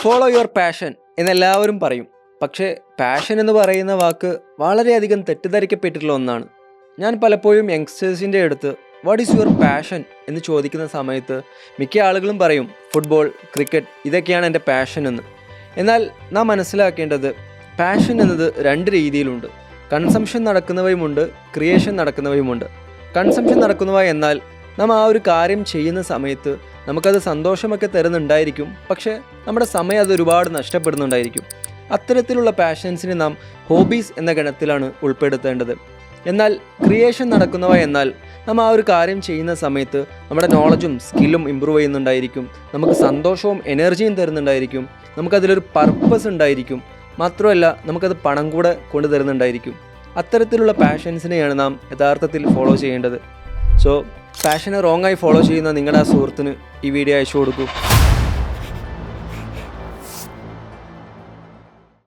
Follow your passion എന്നെല്ലാവരും പറയും. പക്ഷേ passion എന്ന് പറയുന്ന വാക്ക് വളരെയധികം തെറ്റിദ്ധരിക്കപ്പെട്ടിട്ടുള്ള ഒന്നാണ്. ഞാൻ പലപ്പോഴും യങ്സ്റ്റേഴ്സിൻ്റെ അടുത്ത് വാട്ട് ഈസ് യുവർ പാഷൻ എന്ന് ചോദിക്കുന്ന സമയത്ത് മിക്ക ആളുകളും പറയും ഫുട്ബോൾ, ക്രിക്കറ്റ്, ഇതൊക്കെയാണ് എൻ്റെ പാഷൻ എന്ന്. എന്നാൽ നാം മനസ്സിലാക്കേണ്ടത് പാഷൻ എന്നത് രണ്ട് രീതിയിലുണ്ട്. കൺസംഷൻ നടക്കുന്നവയുമുണ്ട്, ക്രിയേഷൻ നടക്കുന്നവയുമുണ്ട്. കൺസംഷൻ നടക്കുന്നവ എന്നാൽ നാം ആ ഒരു കാര്യം ചെയ്യുന്ന സമയത്ത് നമുക്കത് സന്തോഷമൊക്കെ തരുന്നുണ്ടായിരിക്കും, പക്ഷേ നമ്മുടെ സമയം അത് ഒരുപാട് നഷ്ടപ്പെടുന്നുണ്ടായിരിക്കും. അത്തരത്തിലുള്ള പാഷൻസിനെ നാം ഹോബീസ് എന്ന ഗണത്തിലാണ് ഉൾപ്പെടുത്തേണ്ടത്. എന്നാൽ ക്രിയേഷൻ നടക്കുന്നവ എന്നാൽ നാം ആ ഒരു കാര്യം ചെയ്യുന്ന സമയത്ത് നമ്മുടെ നോളജും സ്കില്ലും ഇമ്പ്രൂവ് ചെയ്യുന്നുണ്ടായിരിക്കും, നമുക്ക് സന്തോഷവും എനർജിയും തരുന്നുണ്ടായിരിക്കും, നമുക്കതിലൊരു പർപ്പസ് ഉണ്ടായിരിക്കും, മാത്രമല്ല നമുക്കത് പണം കൂടെ കൊണ്ടു തരുന്നുണ്ടായിരിക്കും. അത്തരത്തിലുള്ള പാഷൻസിനെയാണ് നാം യഥാർത്ഥത്തിൽ ഫോളോ ചെയ്യേണ്ടത്. സോ പാഷനെ റോങ് ആയി ഫോളോ ചെയ്യുന്ന നിങ്ങളുടെ ആ സുഹൃത്തിന് ഈ വീഡിയോ അയച്ചു കൊടുക്കൂ.